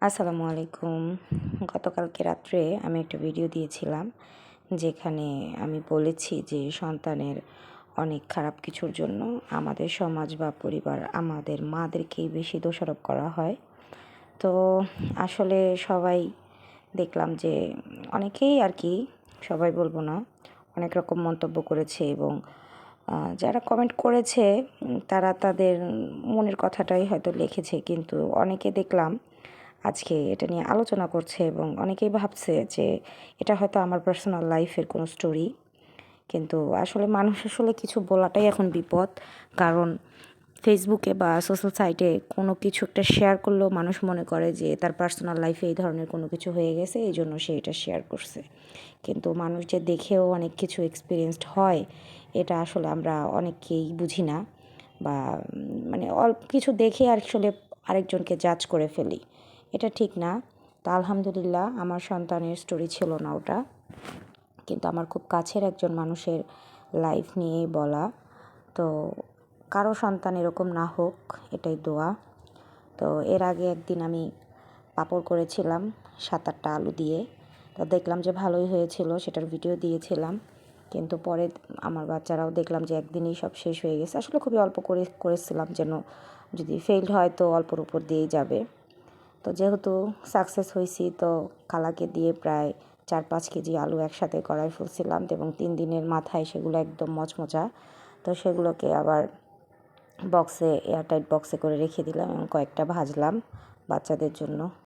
আসসালামু আলাইকুম। গতকালকে রাত্রে আমি একটা ভিডিও দিয়েছিলাম যেখানে আমি বলেছি যে সন্তানের অনেক খারাপ কিছুর জন্য আমাদের সমাজ বা পরিবার আমাদের মাদেরকেই বেশি দোষারোপ করা হয়। তো আসলে সবাই দেখলাম যে অনেকেই আর কি, সবাই বলবো না, অনেক রকম মন্তব্য করেছে এবং যারা কমেন্ট করেছে তারা তাদের মনের কথাটাই হয়তো লিখেছে, কিন্তু অনেকে দেখলাম আজকে এটা নিয়ে আলোচনা করছে এবং অনেকেই ভাবছে যে এটা হয়তো আমার পার্সোনাল লাইফের কোনো স্টোরি। কিন্তু আসলে মানুষ আসলে কিছু বলাটাই এখন বিপদ, কারণ ফেসবুকে বা সোশ্যাল সাইটে কোনো কিছু একটা শেয়ার করলেও মানুষ মনে করে যে তার পার্সোনাল লাইফে এই ধরনের কোনো কিছু হয়ে গেছে, এই জন্য সে এটা শেয়ার করছে। কিন্তু মানুষ যে দেখেও অনেক কিছু এক্সপিরিয়েন্সড হয়, এটা আসলে আমরা অনেকেই বুঝি না, বা মানে অল্প কিছু দেখে আসলে আরেকজনকে জাজ করে ফেলি। এটা ঠিক না। তো আলহামদুলিল্লাহ আমার সন্তানের স্টোরি ছিল না ওটা, কিন্তু আমার খুব কাছের একজন মানুষের লাইফ নিয়েই বলা। তো কারো সন্তান এরকম না হোক, এটাই দোয়া। তো এর আগে একদিন আমি পাঁপড় করেছিলাম 7-8টা আলু দিয়ে, তো দেখলাম যে ভালোই হয়েছিল, সেটার ভিডিও দিয়েছিলাম। কিন্তু পরে আমার বাচ্চারাও দেখলাম যে একদিনেই সব শেষ হয়ে গেছে। আসলে খুবই অল্প করেছিলাম, যেন যদি ফেইল্ড হয় তো অল্পর উপর দিয়েই যাবে। তো যেহেতু সাকসেস হয়েছি, তো খালাকে দিয়ে প্রায় 4-5 কেজি আলু একসাথে কড়াই ফেলছিলাম এবং 3 দিনের মাথায় সেগুলো একদম মচমচা। তো সেগুলোকে আবার এয়ারটাইট বক্সে করে রেখে দিলাম এবং কয়েকটা ভাজলাম বাচ্চাদের জন্য।